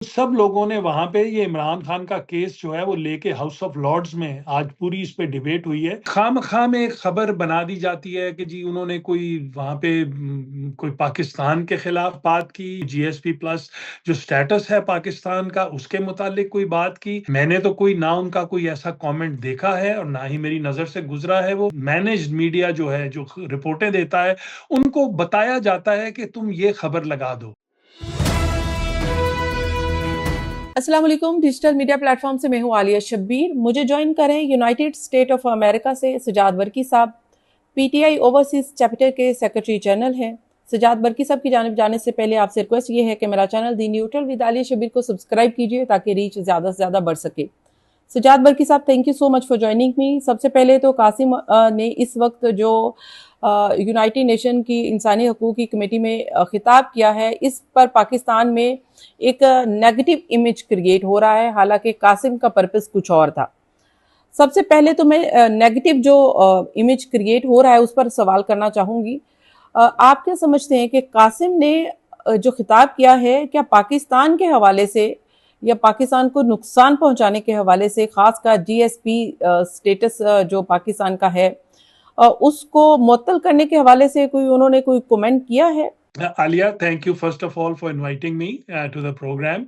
سب لوگوں نے وہاں پہ یہ عمران خان کا کیس جو ہے وہ لے کے ہاؤس آف لارڈز میں آج پوری اس پہ ڈیبیٹ ہوئی ہے. خام خام ایک خبر بنا دی جاتی ہے کہ جی انہوں نے کوئی وہاں پہ کوئی پاکستان کے خلاف بات کی. جی ایس پی پلس جو سٹیٹس ہے پاکستان کا اس کے متعلق کوئی بات کی. میں نے تو کوئی نہ ان کا کوئی ایسا کامنٹ دیکھا ہے اور نہ ہی میری نظر سے گزرا ہے. وہ مینجڈ میڈیا جو ہے جو رپورٹیں دیتا ہے ان کو بتایا جاتا ہے کہ تم یہ خبر لگا دو. السلام علیکم. ڈیجیٹل میڈیا پلیٹ فارم سے میں ہوں عالیہ شبیر. مجھے جوائن کریں یونائٹڈ اسٹیٹ آف امریکہ سے سجاد برکی صاحب، P T I overseas chapter کے سیکرٹری جنرل ہیں. سجاد برکی صاحب کی جانب جانے سے پہلے آپ سے ریکویسٹ یہ ہے کہ میرا چینل دی نیوٹرل ود عالیہ شبیر کو سبسکرائب کیجیے تاکہ ریچ زیادہ سے زیادہ بڑھ سکے. سجاد برکی صاحب، thank you so much for joining me. سب سے پہلے تو قاسم نے اس وقت جو یونائٹڈ نیشن کی انسانی حقوق کی کمیٹی میں خطاب کیا ہے، اس پر پاکستان میں ایک نیگیٹو امیج کریٹ ہو رہا ہے، حالانکہ قاسم کا پرپس کچھ اور تھا. سب سے پہلے تو میں نیگیٹو جو امیج کریٹ ہو رہا ہے اس پر سوال کرنا چاہوں گی. آپ کیا سمجھتے ہیں کہ قاسم نے جو خطاب کیا ہے کیا پاکستان کے حوالے سے یا پاکستان کو نقصان پہنچانے کے حوالے سے، خاص کر جی ایس پی سٹیٹس جو پاکستان کا ہے اس کو معطل کرنے کے حوالے سے انہوں نے کوئی کومنٹ کیا ہے؟ Alia, thank you first of all for inviting me to the programme.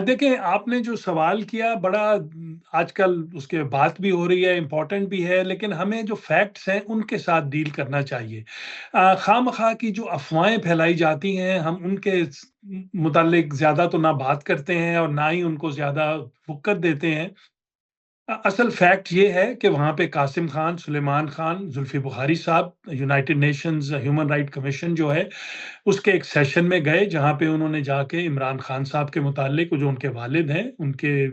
دیکھیں، آپ نے جو سوال کیا بڑا آج کل اس کے بات بھی ہو رہی ہے، امپورٹنٹ بھی ہے، لیکن ہمیں جو فیکٹس ہیں ان کے ساتھ ڈیل کرنا چاہیے. خواہ مخواہ کی جو افواہیں پھیلائی جاتی ہیں ہم ان کے متعلق زیادہ تو نہ بات کرتے ہیں اور نہ ہی ان کو زیادہ وقت دیتے ہیں. اصل فیکٹ یہ ہے کہ وہاں پہ قاسم خان، سلیمان خان، زلفی بخاری صاحب United nations human right commission جو ہے اس کے ایک سیشن میں گئے جہاں پہ انہوں نے جا کے عمران خان صاحب کے متعلق جو ان کے والد ہیں ان کے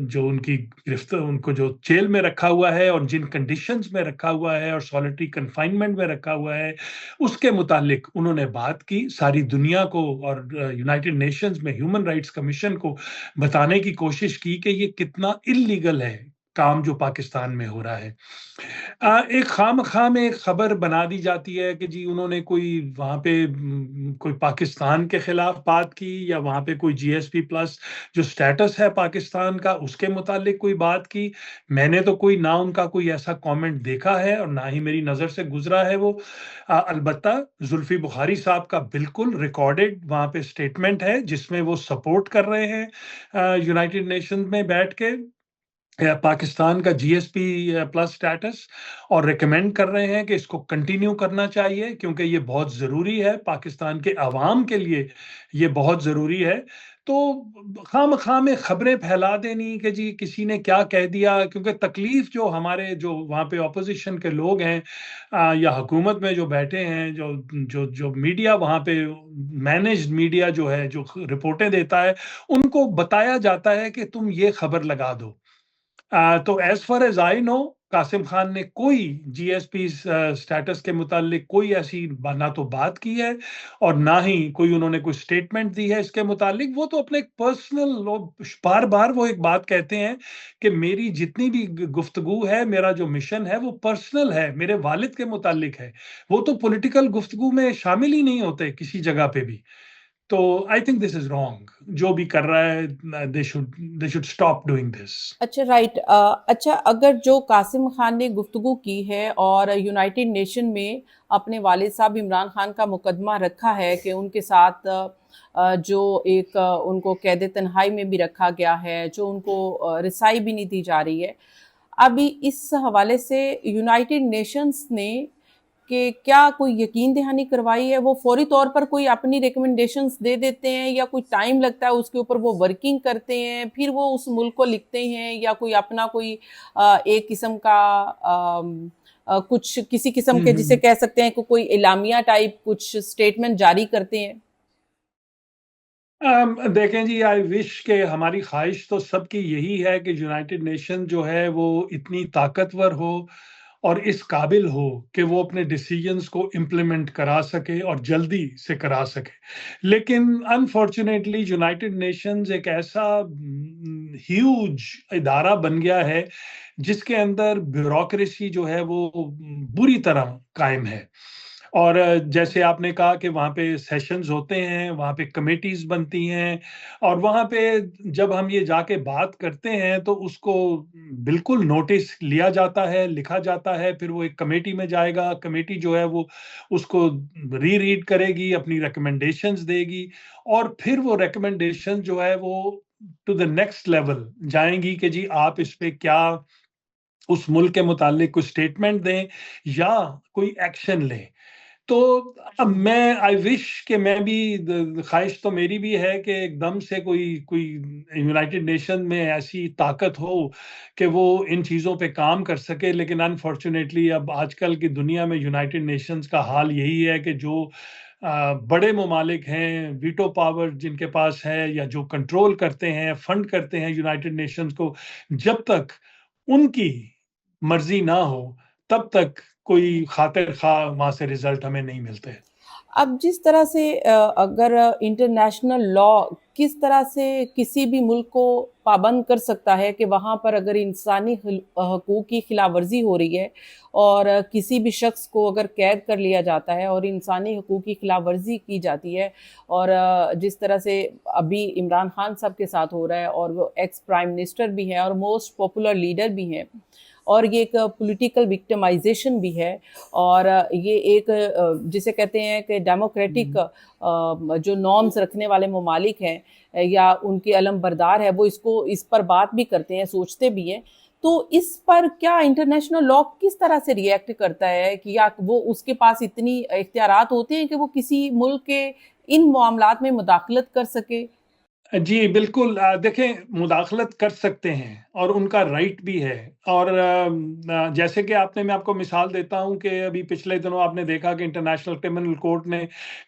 جو ان کی ان کو جو جیل میں رکھا ہوا ہے اور جن کنڈیشنز میں رکھا ہوا ہے اور سالٹری کنفائنمنٹ میں رکھا ہوا ہے اس کے متعلق انہوں نے بات کی. ساری دنیا کو اور یونائٹڈ نیشنز میں ہیومن رائٹس کمیشن کو بتانے کی کوشش کی کہ یہ کتنا اللیگل ہے کام جو پاکستان میں ہو رہا ہے. ایک خام خام ایک خبر بنا دی جاتی ہے کہ جی انہوں نے کوئی وہاں پہ کوئی پاکستان کے خلاف بات کی یا وہاں پہ کوئی جی ایس پی پلس جو سٹیٹس ہے پاکستان کا اس کے متعلق کوئی بات کی. میں نے تو کوئی نہ ان کا کوئی ایسا کامنٹ دیکھا ہے اور نہ ہی میری نظر سے گزرا ہے. وہ البتہ زلفی بخاری صاحب کا بالکل ریکارڈڈ وہاں پہ سٹیٹمنٹ ہے جس میں وہ سپورٹ کر رہے ہیں یونائٹڈ نیشنز میں بیٹھ کے پاکستان کا جی ایس پی پلس سٹیٹس اور ریکمینڈ کر رہے ہیں کہ اس کو کنٹینیو کرنا چاہیے کیونکہ یہ بہت ضروری ہے پاکستان کے عوام کے لیے، یہ بہت ضروری ہے. تو خام خام خبریں پھیلا دینی کہ جی کسی نے کیا کہہ دیا، کیونکہ تکلیف جو ہمارے جو وہاں پہ اپوزیشن کے لوگ ہیں یا حکومت میں جو بیٹھے ہیں، جو میڈیا وہاں پہ مینجڈ میڈیا جو ہے جو رپورٹیں دیتا ہے ان کو بتایا جاتا ہے کہ تم یہ خبر لگا دو. تو ایز فار ایز آئی نو قاسم خان نے کوئی جی ایس پی سٹیٹس کے متعلق کوئی ایسی نہ تو بات کی ہے اور نہ ہی کوئی انہوں نے کوئی سٹیٹمنٹ دی ہے اس کے متعلق. وہ تو اپنے پرسنل بار بار وہ ایک بات کہتے ہیں کہ میری جتنی بھی گفتگو ہے، میرا جو مشن ہے وہ پرسنل ہے، میرے والد کے متعلق ہے. وہ تو پولیٹیکل گفتگو میں شامل ہی نہیں ہوتے کسی جگہ پہ بھی. تو I think this is wrong. جو بھی کر رہا ہے they should stop doing this. اچھا، رائٹ. اچھا، اگر جو قاسم خان نے گفتگو کی ہے اور یونائٹڈ نیشن میں اپنے والد صاحب عمران خان کا مقدمہ رکھا ہے کہ ان کے ساتھ جو ایک ان کو قید تنہائی میں بھی رکھا گیا ہے، جو ان کو رسائی بھی نہیں دی جا رہی ہے، ابھی اس حوالے سے یونائٹڈ نیشنز نے کہ کیا کوئی یقین دہانی کروائی ہے؟ وہ فوری طور پر کوئی اپنی ریکمنڈیشنز دے دیتے ہیں یا کوئی ٹائم لگتا ہے اس کے اوپر، وہ ورکنگ کرتے ہیں پھر وہ اس ملک کو لکھتے ہیں، یا کوئی اپنا کوئی ایک قسم کا کچھ کسی قسم کے جسے کہہ سکتے ہیں کہ کوئی اعلامیہ ٹائپ کچھ سٹیٹمنٹ جاری کرتے ہیں؟ دیکھیں جی، آئی وش کہ ہماری خواہش تو سب کی یہی ہے کہ یونائٹڈ نیشن جو ہے وہ اتنی طاقتور ہو اور اس قابل ہو کہ وہ اپنے ڈیسیجنز کو امپلیمنٹ کرا سکے اور جلدی سے کرا سکے. لیکن انفارچونیٹلی یونائٹڈ نیشنز ایک ایسا ہیوج ادارہ بن گیا ہے جس کے اندر بیوروکریسی جو ہے وہ بری طرح قائم ہے اور جیسے آپ نے کہا کہ وہاں پہ سیشنز ہوتے ہیں، وہاں پہ کمیٹیز بنتی ہیں، اور وہاں پہ جب ہم یہ جا کے بات کرتے ہیں تو اس کو بالکل نوٹس لیا جاتا ہے، لکھا جاتا ہے، پھر وہ ایک کمیٹی میں جائے گا، کمیٹی جو ہے وہ اس کو ری ریڈ کرے گی، اپنی ریکمنڈیشنز دے گی، اور پھر وہ ریکمنڈیشن جو ہے وہ ٹو دا نیکسٹ لیول جائیں گی کہ جی آپ اس پہ کیا اس ملک کے متعلق کوئی اسٹیٹمنٹ دیں یا کوئی ایکشن لیں۔ تو اب میں آئی وش کہ میں بھی خواہش تو میری بھی ہے کہ ایک دم سے کوئی یونائٹڈ نیشن میں ایسی طاقت ہو کہ وہ ان چیزوں پہ کام کر سکے، لیکن انفارچونیٹلی اب آج کل کی دنیا میں یونائٹڈ نیشنز کا حال یہی ہے کہ جو بڑے ممالک ہیں، ویٹو پاور جن کے پاس ہے یا جو کنٹرول کرتے ہیں، فنڈ کرتے ہیں یونائٹڈ نیشنز کو، جب تک ان کی مرضی نہ ہو تب تک کوئی خاطر خواہ وہاں سے رزلٹ ہمیں نہیں ملتے۔ اب جس طرح سے اگر انٹرنیشنل لا کس طرح سے کسی بھی ملک کو پابند کر سکتا ہے کہ وہاں پر اگر انسانی حقوق کی خلاف ورزی ہو رہی ہے اور کسی بھی شخص کو اگر قید کر لیا جاتا ہے اور انسانی حقوق کی خلاف ورزی کی جاتی ہے، اور جس طرح سے ابھی عمران خان صاحب کے ساتھ ہو رہا ہے، اور وہ ایکس پرائم منسٹر بھی ہیں اور موسٹ پاپولر لیڈر بھی ہیں، اور یہ ایک پولیٹیکل وکٹمائزیشن بھی ہے، اور یہ ایک جسے کہتے ہیں کہ ڈیموکریٹک جو نارمز رکھنے والے ممالک ہیں یا ان کے علم بردار ہے، وہ اس پر بات بھی کرتے ہیں، سوچتے بھی ہیں۔ تو اس پر کیا انٹرنیشنل لا کس طرح سے ری ایکٹ کرتا ہے، کہ یا وہ اس کے پاس اتنی اختیارات ہوتے ہیں کہ وہ کسی ملک کے ان معاملات میں مداخلت کر سکے؟ جی بالکل، دیکھیں مداخلت کر سکتے ہیں اور ان کا رائٹ بھی ہے، اور جیسے کہ میں آپ کو مثال دیتا ہوں کہ ابھی پچھلے دنوں آپ نے دیکھا کہ انٹرنیشنل کرمنل کورٹ نے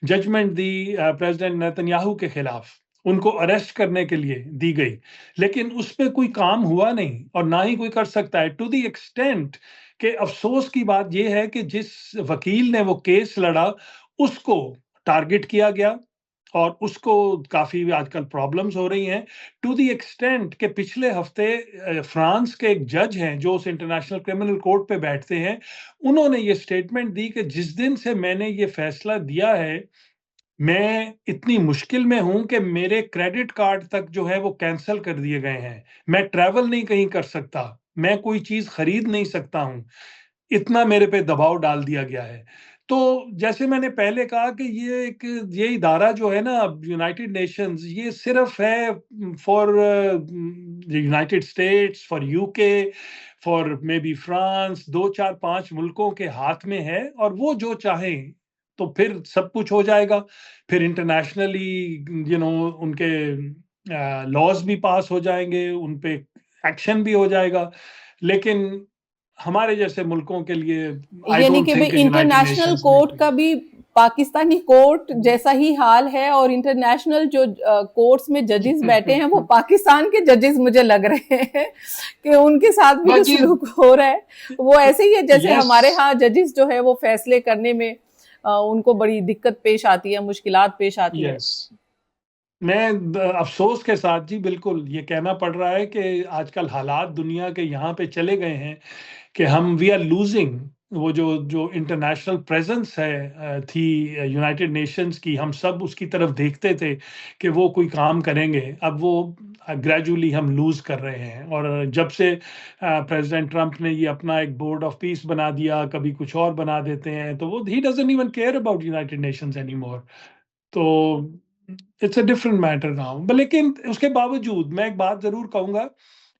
ججمنٹ دی پریزیڈنٹ نیتن یاہو کے خلاف، ان کو اریسٹ کرنے کے لیے دی گئی، لیکن اس پہ کوئی کام ہوا نہیں اور نہ ہی کوئی کر سکتا ہے، ٹو دی ایکسٹینٹ کہ افسوس کی بات یہ ہے کہ جس وکیل نے وہ کیس لڑا اس کو ٹارگٹ کیا گیا، اور اس کو کافی آج کل پرابلمز ہو رہی ہیں، ٹو دی ایکسٹینٹ کہ پچھلے ہفتے فرانس کے ایک جج ہیں جو اس انٹرنیشنل کرمنل کورٹ پہ بیٹھتے ہیں، انہوں نے یہ سٹیٹمنٹ دی کہ جس دن سے میں نے یہ فیصلہ دیا ہے، میں اتنی مشکل میں ہوں کہ میرے کریڈٹ کارڈ تک جو ہے وہ کینسل کر دیے گئے ہیں، میں ٹریول نہیں کہیں کر سکتا، میں کوئی چیز خرید نہیں سکتا ہوں، اتنا میرے پہ دباؤ ڈال دیا گیا ہے۔ تو جیسے میں نے پہلے کہا کہ یہ ادارہ جو ہے نا یونائٹڈ نیشنز، یہ صرف ہے for United States, for you کے، فار مے بی فرانس، دو چار پانچ ملکوں کے ہاتھ میں ہے، اور وہ جو چاہیں تو پھر سب کچھ ہو جائے گا، پھر انٹرنیشنلی ان کے لاز بھی پاس ہو جائیں گے، ان پہ ایکشن بھی ہو جائے گا، لیکن ہمارے جیسے ملکوں کے لیے آئی یعنی ڈونٹ کہ تھنک یونائٹڈ انٹرنیشنل نیشنز میں کورٹ کا بھی پاکستانی کورٹ جیسا ہی حال ہے، اور انٹرنیشنل جو کورٹس میں ججز بیٹھے ہیں وہ پاکستان کے ججز مجھے لگ رہے ہیں کہ ان کے ساتھ بھی جو جی سلوک ہو رہا ہے وہ ایسے ہی ہے جیسے یس، ہمارے ہاں ججز جو ہے وہ فیصلے کرنے میں ان کو بڑی دقت پیش آتی ہے، مشکلات پیش آتی ہے۔ یس، میں افسوس کے ساتھ جی بالکل یہ کہنا پڑ رہا ہے کہ آج کل حالات دنیا کے یہاں پہ چلے گئے ہیں کہ ہم وی آر لوزنگ وہ جو انٹرنیشنل پریزنس ہے تھی یونائٹڈ نیشنز کی، ہم سب اس کی طرف دیکھتے تھے کہ وہ کوئی کام کریں گے، اب وہ گریجولی ہم لوز کر رہے ہیں، اور جب سے پریزیڈنٹ ٹرمپ نے یہ اپنا ایک بورڈ آف پیس بنا دیا، کبھی کچھ اور بنا دیتے ہیں، تو وہ ہی doesn't even care about United Nations any more, تو it's a different matter now. لیکن اس کے باوجود میں ایک بات ضرور کہوں گا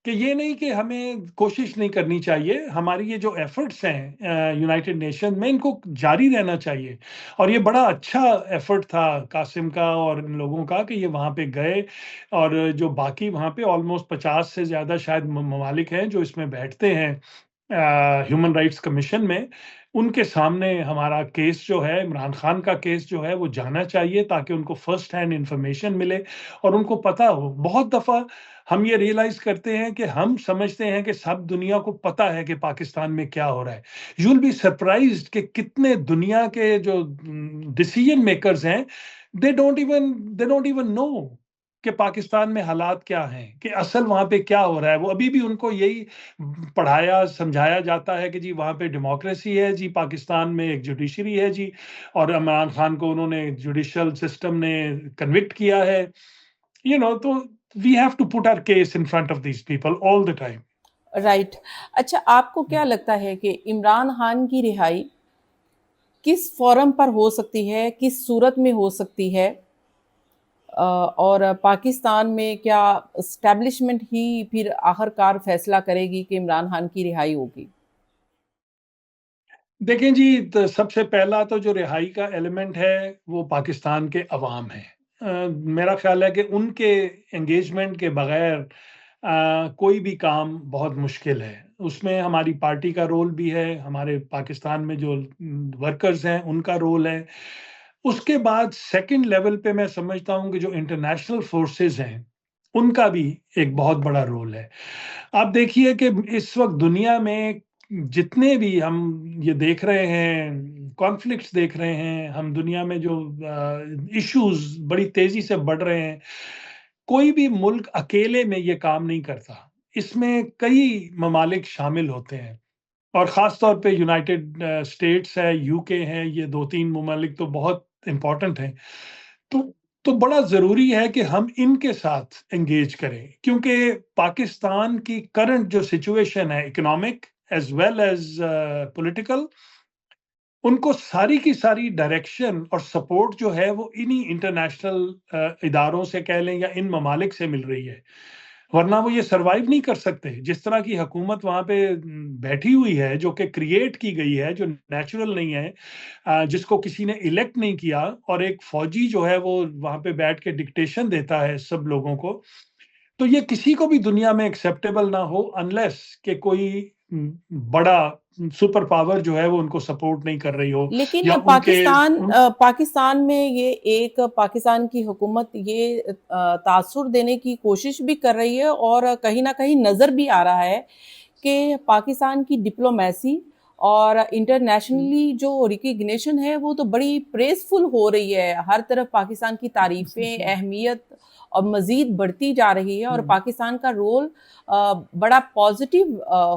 کہ یہ نہیں کہ ہمیں کوشش نہیں کرنی چاہیے، ہماری یہ جو ایفرٹس ہیں یونائٹڈ نیشن میں، ان کو جاری رہنا چاہیے، اور یہ بڑا اچھا ایفرٹ تھا قاسم کا اور ان لوگوں کا کہ یہ وہاں پہ گئے، اور جو باقی وہاں پہ آلموسٹ 50 سے زیادہ شاید ممالک ہیں جو اس میں بیٹھتے ہیں ہیومن رائٹس کمیشن میں، ان کے سامنے ہمارا کیس جو ہے، عمران خان کا کیس جو ہے وہ جانا چاہیے تاکہ ان کو فرسٹ ہینڈ انفارمیشن ملے اور ان کو پتا ہو۔ بہت دفعہ ہم یہ ریئلائز کرتے ہیں کہ ہم سمجھتے ہیں کہ سب دنیا کو پتا ہے کہ پاکستان میں کیا ہو رہا ہے، یو ول بی سرپرائزڈ کہ کتنے دنیا کے جو ڈیسیجن میکرز ہیں، دے ڈونٹ ایون نو کہ پاکستان میں حالات کیا ہیں، کہ اصل وہاں پہ کیا ہو رہا ہے. وہ ابھی بھی ان کو یہی پڑھایا سمجھایا جاتا ہے کہ جی وہاں پہ ڈیموکریسی ہے جی، پاکستان میں ایک جوڈیشری ہے جی، اور عمران خان کو انہوں نے جوڈیشل سسٹم نے کنوکٹ کیا ہے. تو we have to put our case in front of these people all the time. Right. اچھا، آپ کو کیا لگتا ہے کہ عمران خان کی رہائی کس فورم پر ہو سکتی ہے، کس صورت میں ہو سکتی ہے، اور پاکستان میں کیا اسٹیبلشمنٹ ہی پھر آخر کار فیصلہ کرے گی کہ عمران خان کی رہائی ہوگی؟ دیکھیں جی، سب سے پہلا تو جو رہائی کا ایلیمنٹ ہے وہ پاکستان کے عوام ہے. میرا خیال ہے کہ ان کے انگیجمنٹ کے بغیر کوئی بھی کام بہت مشکل ہے. اس میں ہماری پارٹی کا رول بھی ہے، ہمارے پاکستان میں جو ورکرز ہیں ان کا رول ہے. اس کے بعد سیکنڈ لیول پہ میں سمجھتا ہوں کہ جو انٹرنیشنل فورسز ہیں ان کا بھی ایک بہت بڑا رول ہے. آپ دیکھیے کہ اس وقت دنیا میں جتنے بھی ہم یہ دیکھ رہے ہیں، کانفلکٹس دیکھ رہے ہیں، ہم دنیا میں جو ایشوز بڑی تیزی سے بڑھ رہے ہیں، کوئی بھی ملک اکیلے میں یہ کام نہیں کرتا. اس میں کئی ممالک شامل ہوتے ہیں، اور خاص طور پہ یونائٹڈ اسٹیٹس ہے، یو کے ہیں، یہ 2-3 ممالک تو بہت امپورٹنٹ ہیں. تو تو بڑا ضروری ہے کہ ہم ان کے ساتھ انگیج کریں، کیونکہ پاکستان کی کرنٹ جو سچویشن ہے، economic as well as political, ان کو ساری کی ساری ڈائریکشن اور سپورٹ جو ہے وہ انہی انٹرنیشنل اداروں سے کہہ لیں یا ان ممالک سے مل رہی ہے. ورنہ وہ یہ سروائیو نہیں کر سکتے. جس طرح کی حکومت وہاں پہ بیٹھی ہوئی ہے، جو کہ کریٹ کی گئی ہے، جو نیچرل نہیں ہے، جس کو کسی نے الیکٹ نہیں کیا، اور ایک فوجی جو ہے وہ وہاں پہ بیٹھ کے ڈکٹیشن دیتا ہے سب لوگوں کو، تو یہ کسی کو بھی دنیا میں ایکسیپٹیبل نہ ہو انلیس کہ کوئی بڑا سپر پاور جو ہے وہ ان کو سپورٹ نہیں کر رہی ہو، لیکن یا ان کے پاکستان میں یہ ایک پاکستان کی حکومت یہ تاثر دینے کی کوشش بھی کر رہی ہے، اور کہیں نہ کہیں نظر بھی آ رہا ہے کہ پاکستان کی ڈپلومیسی اور انٹرنیشنلی جو ریکگنیشن ہے وہ تو بڑی پریزفل ہو رہی ہے. ہر طرف پاکستان کی تعریفیں، اہمیت اور مزید بڑھتی جا رہی ہے، اور پاکستان کا رول بڑا پازیٹیو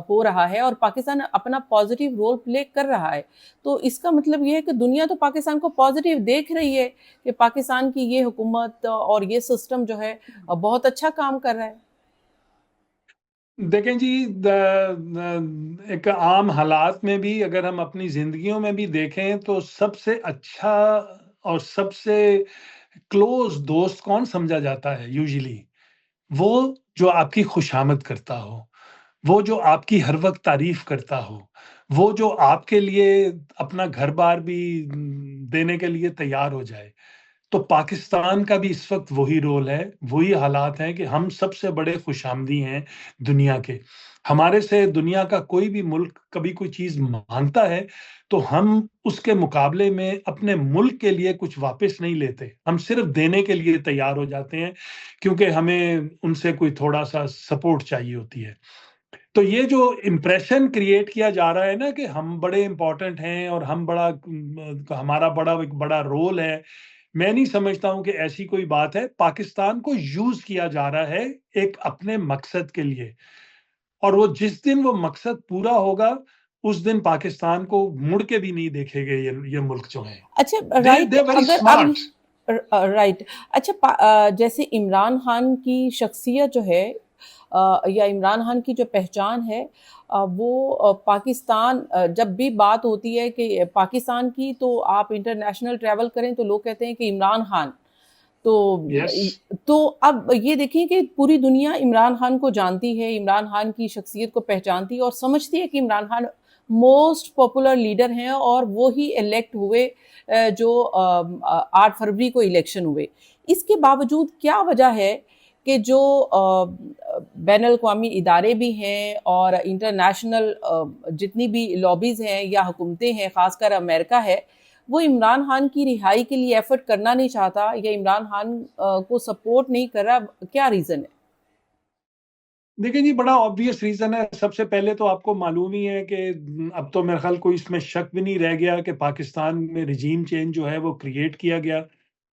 ہو رہا ہے، اور پاکستان اپنا پازیٹیو رول پلے کر رہا ہے. تو اس کا مطلب یہ ہے کہ دنیا تو پاکستان کو پازیٹیو دیکھ رہی ہے کہ پاکستان کی یہ حکومت اور یہ سسٹم جو ہے بہت اچھا کام کر رہا ہے. دیکھیں جی، ایک عام حالات میں بھی اگر ہم اپنی زندگیوں میں بھی دیکھیں تو سب سے اچھا اور سب سے کلوز دوست کون سمجھا جاتا ہے یوزلی؟ وہ جو آپ کی خوشامد کرتا ہو، وہ جو آپ کی ہر وقت تعریف کرتا ہو، وہ جو آپ کے لیے اپنا گھر بار بھی دینے کے لیے تیار ہو جائے. تو پاکستان کا بھی اس وقت وہی رول ہے، وہی حالات ہیں کہ ہم سب سے بڑے خوش آمدی ہیں دنیا کے. ہمارے سے دنیا کا کوئی بھی ملک کبھی کوئی چیز مانگتا ہے تو ہم اس کے مقابلے میں اپنے ملک کے لیے کچھ واپس نہیں لیتے، ہم صرف دینے کے لیے تیار ہو جاتے ہیں، کیونکہ ہمیں ان سے کوئی تھوڑا سا سپورٹ چاہیے ہوتی ہے. تو یہ جو امپریشن کریٹ کیا جا رہا ہے نا کہ ہم بڑے امپورٹنٹ ہیں اور ہمارا ایک بڑا رول ہے، میں نہیں سمجھتا ہوں کہ ایسی کوئی بات ہے. پاکستان کو یوز کیا جا رہا ہے ایک اپنے مقصد کے لیے، اور وہ جس دن وہ مقصد پورا ہوگا اس دن پاکستان کو مڑ کے بھی نہیں دیکھے گے یہ ملک جو ہیں. اچھا، دے رائٹ. ویری اگر اب اسمارٹ. رائٹ. اچھا، جیسے عمران خان کی شخصیت جو ہے، یا عمران خان کی جو پہچان ہے، وہ پاکستان، جب بھی بات ہوتی ہے کہ پاکستان کی، تو آپ انٹرنیشنل ٹریول کریں تو لوگ کہتے ہیں کہ عمران خان. تو یس. تو اب یہ دیکھیں کہ پوری دنیا عمران خان کو جانتی ہے، عمران خان کی شخصیت کو پہچانتی ہے، اور سمجھتی ہے کہ Imran Khan most popular leader ہیں، اور وہی الیکٹ ہوئے جو 8 فروری کو الیکشن ہوئے. اس کے باوجود کیا وجہ ہے کہ جو بین الاقوامی ادارے بھی ہیں اور انٹرنیشنل جتنی بھی لابیز ہیں یا حکومتیں ہیں، خاص کر امریکہ ہے، وہ عمران خان کی رہائی کے لیے ایفرٹ کرنا نہیں چاہتا یا عمران خان کو سپورٹ نہیں کر رہا؟ کیا ریزن ہے؟ دیکھیں جی، بڑا آبویس ریزن ہے. سب سے پہلے تو آپ کو معلوم ہی ہے کہ اب تو میرے خیال کوئی اس میں شک بھی نہیں رہ گیا کہ پاکستان میں رجیم چینج جو ہے وہ کریٹ کیا گیا،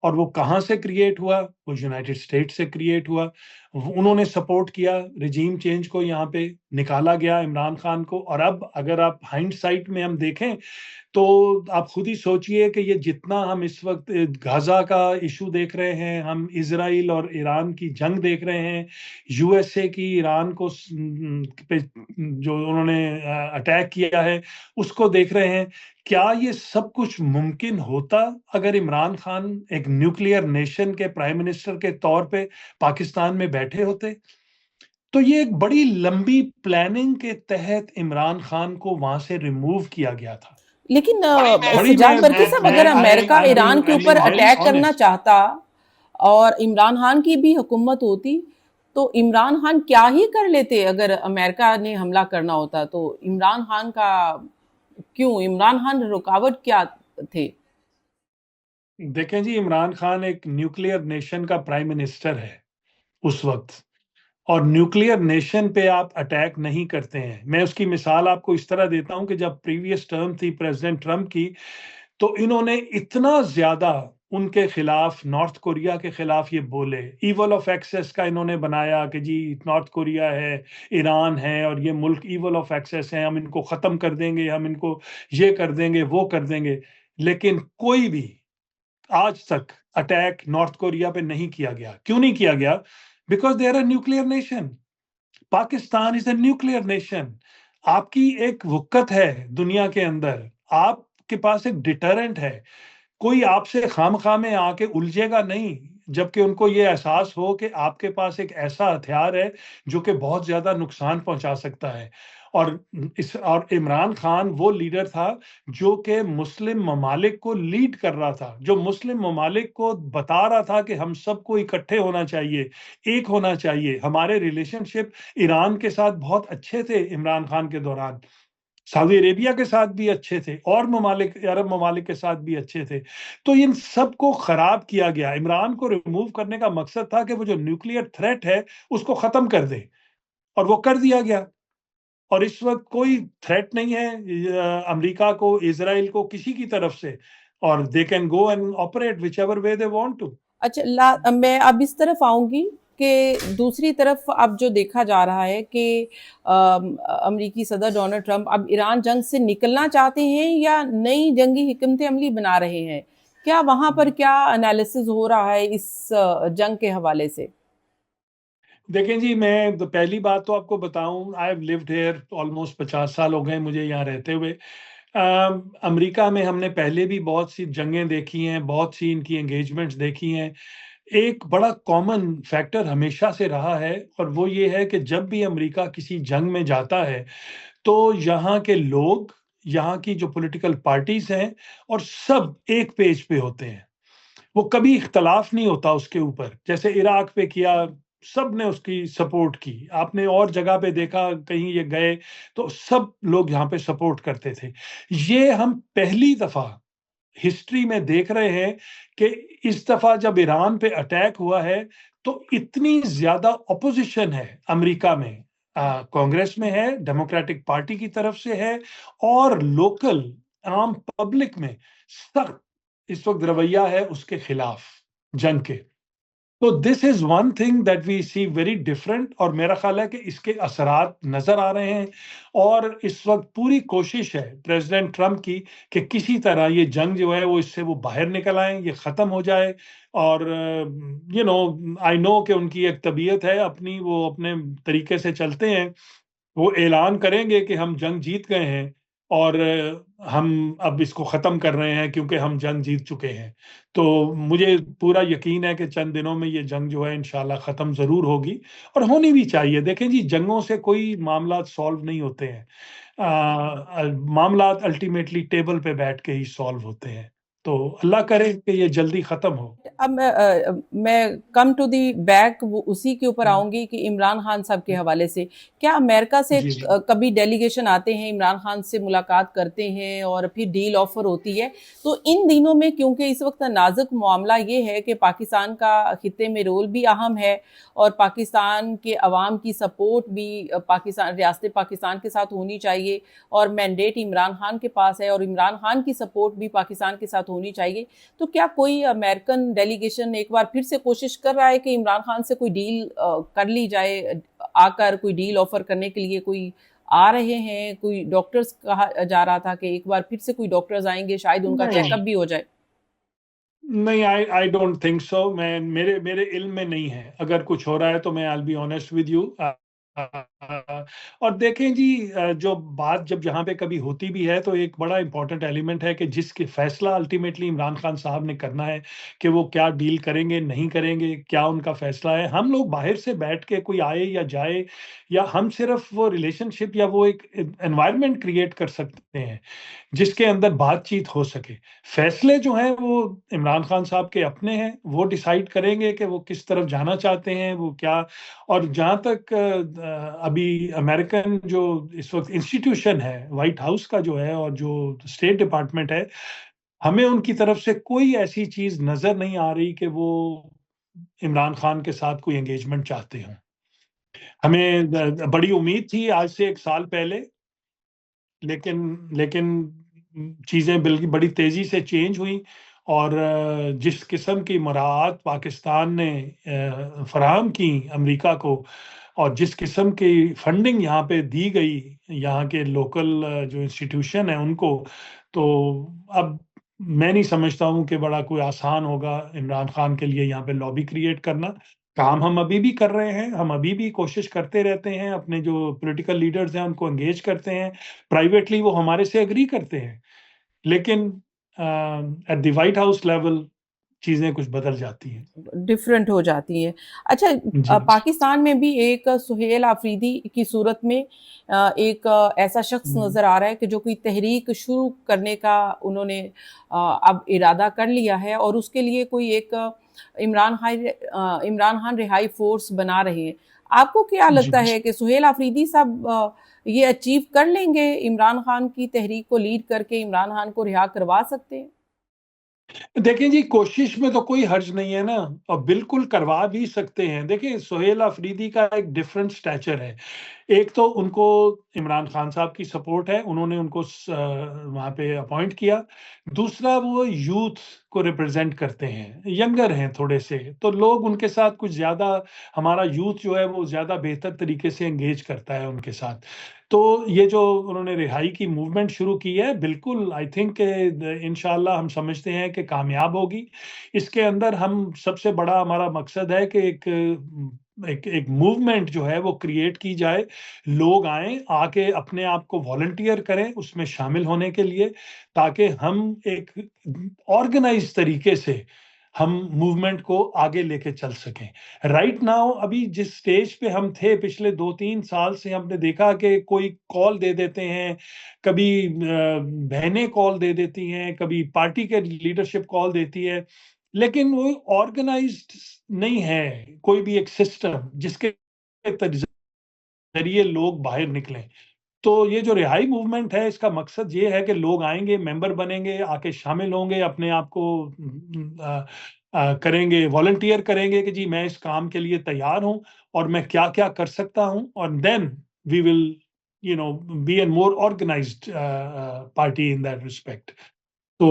اور وہ کہاں سے کریٹ ہوا؟ وہ یونائٹڈ اسٹیٹ سے کریٹ ہوا. انہوں نے سپورٹ کیا رجیم چینج کو، یہاں پہ نکالا گیا عمران خان کو. اور اب اگر آپ ہائنڈ سائٹ میں ہم دیکھیں تو آپ خود ہی سوچئے کہ یہ جتنا ہم اس وقت غزہ کا ایشو دیکھ رہے ہیں، ہم اسرائیل اور ایران کی جنگ دیکھ رہے ہیں، یو ایس اے کی ایران کو پہ جو انہوں نے اٹیک کیا ہے اس کو دیکھ رہے ہیں. کیا یہ سب کچھ ممکن ہوتا اگر عمران خان ایک نیوکلیئر نیشن کے پرائم منسٹر کے طور پہ پاکستان میں بیٹھے ہوتے؟ تو یہ ایک بڑی لمبی پلاننگ کے تحت عمران خان کو وہاں سے ریموو کیا گیا تھا. لیکن بڑی سجاد برقی صاحب، اگر امریکہ ایران کے اوپر اٹیک کرنا چاہتا اور عمران خان کی بھی حکومت ہوتی تو عمران خان کیا ہی کر لیتے؟ اگر امریکہ نے حملہ کرنا ہوتا تو عمران خان کا کیوں، عمران خان رکاوٹ کیا تھے؟ دیکھیں جی، عمران خان ایک نیوکلیئر نیشن کا پرائم منسٹر ہے اس وقت، اور نیوکلیئر نیشن پہ آپ اٹیک نہیں کرتے ہیں. میں اس کی مثال آپ کو اس طرح دیتا ہوں کہ جب پریویس ٹرم تھی پریزیڈنٹ ٹرمپ کی، تو انہوں نے اتنا زیادہ ان کے خلاف، نارتھ کوریا کے خلاف یہ بولے، ایول آف ایکسیس کا انہوں نے بنایا کہ جی نارتھ کوریا ہے، ایران ہے، اور یہ ملک ایول آف ایکسیس ہیں، ہم ان کو ختم کر دیں گے، ہم ان کو یہ کر دیں گے، وہ کر دیں گے. لیکن کوئی بھی آج تک اٹیک نارتھ کوریا پہ نہیں کیا گیا. کیوں نہیں کیا گیا؟ Because they are a nuclear nation. Pakistan is a nuclear nation. آپ کی ایک وقت ہے دنیا کے اندر، آپ کے پاس ایک ڈیٹرنٹ ہے. کوئی آپ سے خام خواہ میں آ کے الجھے گا نہیں، جبکہ ان کو یہ احساس ہو کہ آپ کے پاس ایک ایسا ہتھیار ہے جو کہ بہت زیادہ نقصان پہنچا سکتا ہے. اور اور عمران خان وہ لیڈر تھا جو کہ مسلم ممالک کو لیڈ کر رہا تھا، جو مسلم ممالک کو بتا رہا تھا کہ ہم سب کو اکٹھے ہونا چاہیے، ایک ہونا چاہیے. ہمارے ریلیشن شپ ایران کے ساتھ بہت اچھے تھے عمران خان کے دوران، سعودی عربیہ کے ساتھ بھی اچھے تھے، اور ممالک، عرب ممالک کے ساتھ بھی اچھے تھے. تو ان سب کو خراب کیا گیا. عمران کو ریموو کرنے کا مقصد تھا کہ وہ جو نیوکلیئر تھریٹ ہے اس کو ختم کر دے، اور وہ کر دیا گیا. اور اس وقت کوئی تھریٹ نہیں ہے امریکہ کو، اسرائیل کو، کسی کی طرف سے، اور they can go and operate whichever way they want to. اچھا، میں اب اس طرف آؤں گی کہ دوسری طرف اب جو دیکھا جا رہا ہے کہ امریکی صدر ڈونلڈ ٹرمپ اب ایران جنگ سے نکلنا چاہتے ہیں یا نئی جنگی حکمت عملی بنا رہے ہیں. کیا وہاں پر کیا انالیسز ہو رہا ہے اس جنگ کے حوالے سے؟ دیکھیں جی، میں پہلی بات تو آپ کو بتاؤں، I have lived here almost 50 سال ہو گئے مجھے یہاں رہتے ہوئے. امریکہ میں ہم نے پہلے بھی بہت سی جنگیں دیکھی ہیں، بہت سی ان کی انگیجمنٹس دیکھی ہیں. ایک بڑا کامن فیکٹر ہمیشہ سے رہا ہے، اور وہ یہ ہے کہ جب بھی امریکہ کسی جنگ میں جاتا ہے تو یہاں کے لوگ، یہاں کی جو پولیٹیکل پارٹیز ہیں، اور سب ایک پیج پہ ہوتے ہیں. وہ کبھی اختلاف نہیں ہوتا اس کے اوپر. جیسے عراق پہ کیا، سب نے اس کی سپورٹ کی. آپ نے اور جگہ پہ دیکھا، کہیں یہ گئے تو سب لوگ یہاں پہ سپورٹ کرتے تھے. یہ ہم پہلی دفعہ ہسٹری میں دیکھ رہے ہیں کہ اس دفعہ جب ایران پہ اٹیک ہوا ہے تو اتنی زیادہ اپوزیشن ہے امریکہ میں، کانگریس میں ہے، ڈیموکریٹک پارٹی کی طرف سے ہے، اور لوکل عام پبلک میں سخت اس وقت رویہ ہے اس کے خلاف جنگ کے. تو this is one thing that we see very different, اور میرا خیال ہے کہ اس کے اثرات نظر آ رہے ہیں. اور اس وقت پوری کوشش ہے پریزیڈنٹ ٹرمپ کی کہ کسی طرح یہ جنگ جو ہے وہ اس سے وہ باہر نکل آئیں، یہ ختم ہو جائے. اور آئی نو کہ ان کی ایک طبیعت ہے اپنی، وہ اپنے طریقے سے چلتے ہیں. وہ اعلان کریں گے کہ ہم جنگ جیت گئے ہیں، اور ہم اب اس کو ختم کر رہے ہیں کیونکہ ہم جنگ جیت چکے ہیں. تو مجھے پورا یقین ہے کہ چند دنوں میں یہ جنگ جو ہے انشاءاللہ ختم ضرور ہوگی، اور ہونی بھی چاہیے. دیکھیں جی، جنگوں سے کوئی معاملات سالو نہیں ہوتے ہیں. معاملات الٹیمیٹلی ٹیبل پہ بیٹھ کے ہی سالو ہوتے ہیں. تو اللہ کرے کہ یہ جلدی ختم ہو. اب میں کم ٹو دی بیک اسی کے اوپر آؤں گی کہ عمران خان صاحب کے حوالے سے کیا امریکہ سے جی کبھی ڈیلیگیشن آتے ہیں، عمران خان سے ملاقات کرتے ہیں اور پھر ڈیل آفر ہوتی ہے؟ تو ان دنوں میں کیونکہ اس وقت نازک معاملہ یہ ہے کہ پاکستان کا خطے میں رول بھی اہم ہے، اور پاکستان کے عوام کی سپورٹ بھی ریاست پاکستان کے ساتھ ہونی چاہیے، اور مینڈیٹ عمران خان کے پاس ہے، اور عمران خان کی سپورٹ بھی پاکستان کے ساتھ ہونی چاہیے. تو کیا کوئی امریکن ڈیلیگیشن ایک بار پھر سے کوشش کر رہا ہے کہ عمران خان سے کوئی ڈیل کر لی جائے, آ کر کوئی ڈیل آفر کرنے کے لیے کوئی آ رہے ہیں؟ کوئی ڈاکٹرز کہا جا رہا تھا کہ ایک بار پھر سے کوئی ڈاکٹرز آئیں گے, شاید ان کا چیک اپ بھی ہو جائے. نہیں, آئی ڈونٹ تھنک سو. میرے علم میں نہیں ہے. اگر کچھ ہو رہا ہے تو میں I'll be honest with you. اور دیکھیں جی, جو بات جہاں پہ کبھی ہوتی بھی ہے تو ایک بڑا امپورٹنٹ ایلیمنٹ ہے کہ جس کے فیصلہ الٹیمیٹلی عمران خان صاحب نے کرنا ہے کہ وہ کیا ڈیل کریں گے, نہیں کریں گے, کیا ان کا فیصلہ ہے. ہم لوگ باہر سے بیٹھ کے کوئی آئے یا جائے, یا ہم صرف وہ ریلیشن شپ یا وہ ایک انوائرمنٹ کریٹ کر سکتے ہیں جس کے اندر بات چیت ہو سکے. فیصلے جو ہیں وہ عمران خان صاحب کے اپنے ہیں, وہ ڈیسائیڈ کریں گے کہ وہ کس طرف جانا چاہتے ہیں, وہ کیا. اور جہاں تک ابھی امریکن جو اس وقت انسٹیٹیوشن ہے, وائٹ ہاؤس کا جو ہے اور جو اسٹیٹ ڈپارٹمنٹ ہے, ہمیں ان کی طرف سے کوئی ایسی چیز نظر نہیں آ رہی کہ وہ عمران خان کے ساتھ کوئی انگیجمنٹ چاہتے ہوں. ہمیں بڑی امید تھی آج سے 1 سال پہلے, لیکن چیزیں بڑی تیزی سے چینج ہوئی, اور جس قسم کی مراعات پاکستان نے فراہم کی امریکہ کو, اور جس قسم کی فنڈنگ یہاں پہ دی گئی یہاں کے لوکل جو انسٹیٹیوشن ہیں ان کو, تو اب میں نہیں سمجھتا ہوں کہ بڑا کوئی آسان ہوگا عمران خان کے لیے یہاں پہ لابی کریٹ کرنا. کام ہم ابھی بھی کر رہے ہیں, ہم ابھی بھی کوشش کرتے رہتے ہیں, اپنے جو پولیٹیکل لیڈرز ہیں ان کو انگیج کرتے ہیں, پرائیویٹلی وہ ہمارے سے اگری کرتے ہیں, لیکن at the White House level چیزیں کچھ بدل جاتی ہیں, ڈفرینٹ ہو جاتی ہیں. اچھا, جی. پاکستان میں بھی ایک سہیل آفریدی کی صورت میں ایک ایسا شخص نظر آ رہا ہے کہ جو کوئی تحریک شروع کرنے کا انہوں نے اب ارادہ کر لیا ہے, اور اس کے لیے کوئی ایک عمران خان رہائی فورس بنا رہے ہیں. آپ کو کیا جی. لگتا ہے کہ سہیل آفریدی صاحب یہ اچیو کر لیں گے, عمران خان کی تحریک کو لیڈ کر کے عمران خان کو رہا کروا سکتے ہیں؟ دیکھیں جی, کوشش میں تو کوئی حرج نہیں ہے نا, اور بالکل کروا بھی سکتے ہیں. دیکھیں, سہیل آفریدی کا ایک ڈفرنٹ سٹیچر ہے. ایک تو ان کو عمران خان صاحب کی سپورٹ ہے, انہوں نے ان کو وہاں پہ اپوائنٹ کیا. دوسرا, وہ یوتھ کو ریپرزینٹ کرتے ہیں, ینگر ہیں تھوڑے سے, تو لوگ ان کے ساتھ کچھ زیادہ, ہمارا یوتھ جو ہے وہ زیادہ بہتر طریقے سے انگیج کرتا ہے ان کے ساتھ. تو یہ جو انہوں نے رہائی کی موومنٹ شروع کی ہے, بالکل آئی تھنک کہ انشاءاللہ ہم سمجھتے ہیں کہ کامیاب ہوگی. اس کے اندر ہم سب سے بڑا ہمارا مقصد ہے کہ ایک موومنٹ جو ہے وہ کریٹ کی جائے, لوگ آئیں, آ کے اپنے آپ کو والنٹیئر کریں اس میں شامل ہونے کے لیے, تاکہ ہم ایک آرگنائز طریقے سے ہم موومنٹ کو آگے لے کے چل سکیں. رائٹ ناؤ ابھی جس سٹیج پہ ہم تھے پچھلے 2-3 سال سے, ہم نے دیکھا کہ کوئی کال دے دیتے ہیں, کبھی بہنیں کال دے دیتی ہیں, کبھی پارٹی کے لیڈرشپ کال دیتی ہے, لیکن وہ آرگنائزڈ نہیں ہے کوئی بھی ایک سسٹم جس کے ذریعے لوگ باہر نکلیں. تو یہ جو رہائی موومنٹ ہے, اس کا مقصد یہ ہے کہ لوگ آئیں گے, ممبر بنیں گے, آ کے شامل ہوں گے, اپنے آپ کو کریں گے, والنٹیئر کریں گے کہ جی میں اس کام کے لیے تیار ہوں اور میں کیا کیا کر سکتا ہوں, اور دین وی ول be a more organized party in that respect. تو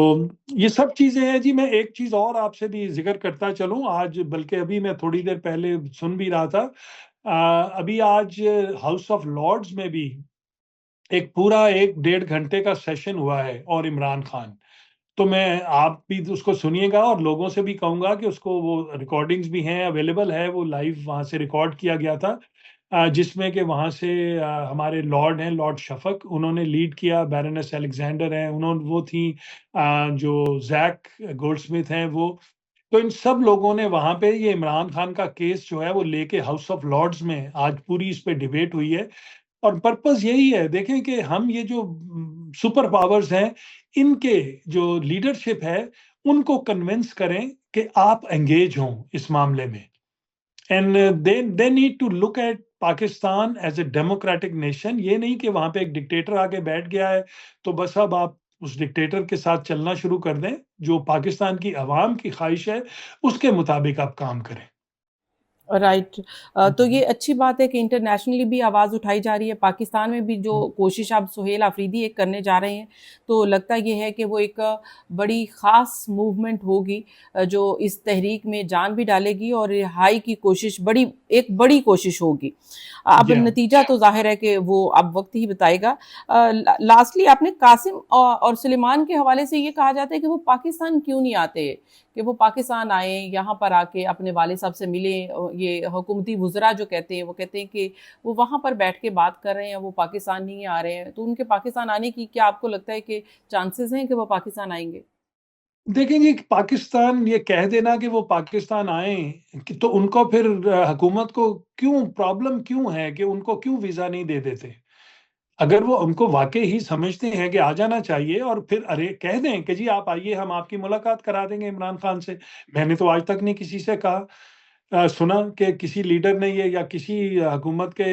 یہ سب چیزیں ہیں جی. میں ایک چیز اور آپ سے بھی ذکر کرتا چلوں آج, بلکہ ابھی میں تھوڑی دیر پہلے سن بھی رہا تھا, ابھی آج ہاؤس آف لارڈز میں بھی ایک پورا 1-1.5 گھنٹے کا سیشن ہوا ہے, اور عمران خان, تو میں آپ بھی اس کو سنیے گا, اور لوگوں سے بھی کہوں گا کہ اس کو, وہ ریکارڈنگز بھی ہیں, اویلیبل ہے, وہ لائیو وہاں سے ریکارڈ کیا گیا تھا, جس میں کہ وہاں سے ہمارے لارڈ ہیں, لارڈ شفق, انہوں نے لیڈ کیا, بیرنس الیگزینڈر ہیں, وہ تھیں, جو زیک گولڈ سمتھ ہیں وہ. تو ان سب لوگوں نے وہاں پہ یہ عمران خان کا کیس جو ہے وہ لے کے ہاؤس آف لارڈز میں آج پوری اس پہ ڈیبیٹ ہوئی ہے, اور پرپز یہی ہے. دیکھیں کہ ہم یہ جو سپر پاورز ہیں, ان کے جو لیڈرشپ ہے ان کو کنونس کریں کہ آپ انگیج ہوں اس معاملے میں. And they need to look at Pakistan as a democratic nation. یہ نہیں کہ وہاں پہ ایک ڈکٹیٹر آ کے بیٹھ گیا ہے تو بس اب آپ اس ڈکٹیٹر کے ساتھ چلنا شروع کر دیں. جو پاکستان کی عوام کی خواہش ہے اس کے مطابق آپ کام کریں. رائٹ. تو یہ اچھی بات ہے کہ انٹرنیشنلی بھی آواز اٹھائی جا رہی ہے. پاکستان میں بھی جو کوشش آپ سہیل آفریدی ایک کرنے جا رہے ہیں تو لگتا یہ ہے کہ وہ ایک بڑی خاص موومنٹ ہوگی جو اس تحریک میں جان بھی ڈالے گی اور رہائی کی کوشش ایک بڑی کوشش ہوگی. اب نتیجہ تو ظاہر ہے کہ وہ اب وقت ہی بتائے گا. لاسٹلی آپ نے قاسم اور سلیمان کے حوالے سے یہ کہا جاتا ہے کہ وہ پاکستان کیوں نہیں آتے, کہ وہ پاکستان آئیں, یہاں پر آ کے اپنے والد صاحب سے ملیں. یہ حکومتی وزراء جو کہتے ہیں وہ کہتے ہیں کہ وہ وہاں پر بیٹھ کے بات کر رہے ہیں, وہ پاکستان نہیں آ رہے ہیں. تو ان کے پاکستان آنے کی کیا آپ کو لگتا ہے کہ چانسز ہیں کہ وہ پاکستان آئیں گے؟ دیکھیں جی, پاکستان یہ کہہ دینا کہ وہ پاکستان آئیں تو ان کو پھر حکومت کو کیوں پرابلم کیوں ہے کہ ان کو کیوں ویزا نہیں دے دیتے؟ اگر وہ ان کو واقعی ہی سمجھتے ہیں کہ آ جانا چاہیے اور پھر ارے کہہ دیں کہ جی آپ آئیے, ہم آپ کی ملاقات کرا دیں گے عمران خان سے. میں نے تو آج تک نہیں کسی سے کہا سنا کہ کسی لیڈر نے یہ یا کسی حکومت کے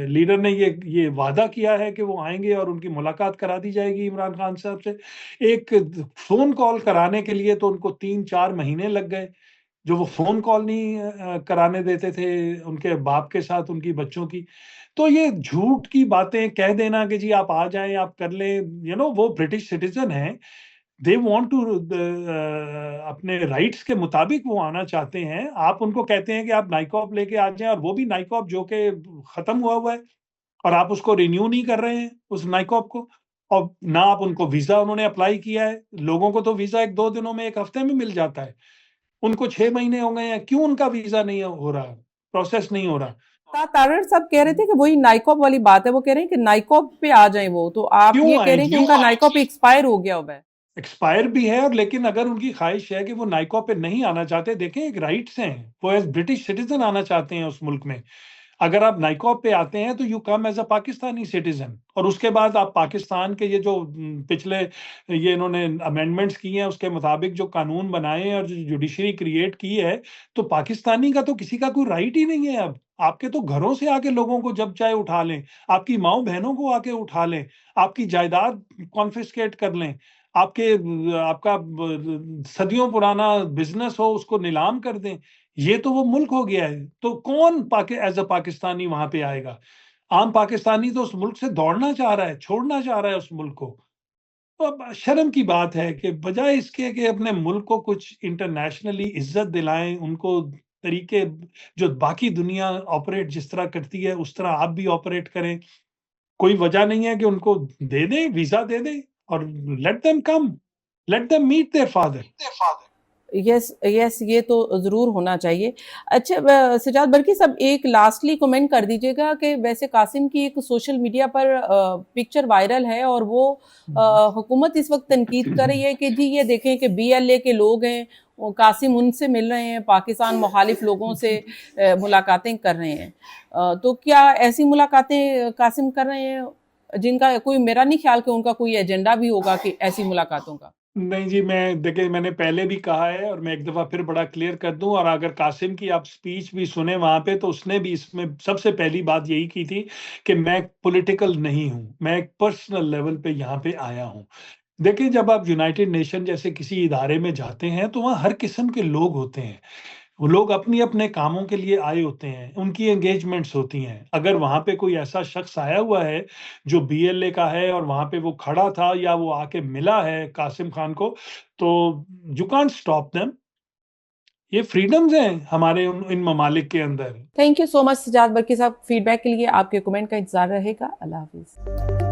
لیڈر نے یہ وعدہ کیا ہے کہ وہ آئیں گے اور ان کی ملاقات کرا دی جائے گی عمران خان صاحب سے. ایک فون کال کرانے کے لیے تو ان کو 3-4 مہینے لگ گئے, جو وہ فون کال نہیں کرانے دیتے تھے ان کے باپ کے ساتھ ان کی بچوں کی. تو یہ جھوٹ کی باتیں کہہ دینا کہ جی آپ آ جائیں, آپ کر لیں, وہ برٹش سٹیزن ہیں, دے وانٹ ٹو اپنے رائٹس کے مطابق وہ آنا چاہتے ہیں. آپ ان کو کہتے ہیں کہ آپ نائکاپ لے کے آ جائیں, اور وہ بھی نائکاپ جو کہ ختم ہوا ہے, اور آپ اس کو رینیو نہیں کر رہے ہیں اس نائکاپ کو, اور نہ آپ ان کو ویزا انہوں نے اپلائی کیا ہے. لوگوں کو تو ویزا 1-2 دنوں میں, 1 ہفتے میں مل جاتا ہے, ان کو 6 مہینے ہو گئے ہیں. کیوں ان کا ویزا نہیں ہو رہا, پروسیس نہیں ہو رہا؟ تارڑ صاحب کہہ رہے تھے کہ وہی نائکاپ والی بات ہے, وہ کہہ رہے ہیں کہ نائکاپ پہ آ جائیں وہ, تو آپ کیوں یہ کہہ آئیں رہے ہیں جی؟ کہ ان کا نائکاپ ایکسپائر ہو گیا ہوا ہے. ایکسپائر بھی ہے, اور لیکن اگر ان کی خواہش ہے کہ وہ نائکاپ پہ نہیں آنا چاہتے, دیکھیں ایک رائٹس ہیں, وہ ایز برٹش سٹیزن آنا چاہتے ہیں اس ملک میں. اگر آپ نائکاپ پہ آتے ہیں تو you come as a Pakistani citizen, اور اس کے بعد آپ پاکستان کے یہ جو پچھلے یہ انہوں نے امینڈمنٹس کی ہیں اس کے مطابق جو قانون بنائے ہیں اور جو جوڈیشری کریٹ کی ہے, تو پاکستانی کا تو کسی کا کوئی رائٹ ہی نہیں ہے. اب آپ کے تو گھروں سے آ کے لوگوں کو جب چاہے اٹھا لیں, آپ کی ماؤں بہنوں کو آ کے اٹھا لیں, آپ کی جائیداد کانفسکیٹ کر لیں, آپ کا صدیوں پرانا بزنس ہو اس کو نیلام کر دیں. یہ تو وہ ملک ہو گیا ہے, تو کون ایز اے پاکستانی وہاں پہ آئے گا؟ عام پاکستانی تو اس ملک سے دوڑنا چاہ رہا ہے, چھوڑنا چاہ رہا ہے اس ملک کو. تو اب شرم کی بات ہے کہ بجائے اس کے کہ اپنے ملک کو کچھ انٹرنیشنلی عزت دلائیں, ان کو طریقے جو باقی دنیا آپریٹ جس طرح کرتی ہے اس طرح آپ بھی آپریٹ کریں. کوئی وجہ نہیں ہے کہ ان کو دے دیں, ویزا دے دیں, اور let them come, let them meet their father. Yes yes, یہ تو ضرور ہونا چاہیے. اچھا سجاد برقی صاحب, ایک لاسٹلی کومنٹ کر دیجیے گا کہ ویسے قاسم کی ایک سوشل میڈیا پر پکچر وائرل ہے اور وہ حکومت اس وقت تنقید کر رہی ہے کہ جی یہ دیکھیں کہ BLA کے لوگ ہیں, قاسم ان سے مل رہے ہیں, پاکستان مخالف لوگوں سے ملاقاتیں کر رہے ہیں. تو کیا ایسی ملاقاتیں قاسم کر رہے ہیں جن کا کوئی, میرا نہیں خیال کہ ان کا کوئی ایجنڈا بھی ہوگا کہ ایسی ملاقاتوں کا؟ نہیں جی, دیکھیں میں نے پہلے بھی کہا ہے اور میں ایک دفعہ پھر بڑا کلیئر کر دوں, اور اگر قاسم کی آپ سپیچ بھی سنیں وہاں پہ تو اس نے بھی اس میں سب سے پہلی بات یہی کی تھی کہ میں پولیٹیکل نہیں ہوں, میں ایک پرسنل لیول پہ یہاں پہ آیا ہوں. دیکھیں جب آپ یونائٹڈ نیشن جیسے کسی ادارے میں جاتے ہیں تو وہاں ہر قسم کے لوگ ہوتے ہیں, وہ لوگ اپنی اپنے کاموں کے لیے آئے ہوتے ہیں, ان کی انگیجمنٹس ہوتی ہیں. اگر وہاں پہ کوئی ایسا شخص آیا ہوا ہے جو BLA کا ہے اور وہاں پہ وہ کھڑا تھا یا وہ آ کے ملا ہے قاسم خان کو, تو یو کانٹ اسٹاپ دیم. یہ فریڈمز ہیں ہمارے ان ممالک کے اندر. تھینک یو سو مچ سجاد برقی صاحب, فیڈ بیک کے لیے آپ کے کمنٹ کا انتظار رہے گا. اللہ حافظ.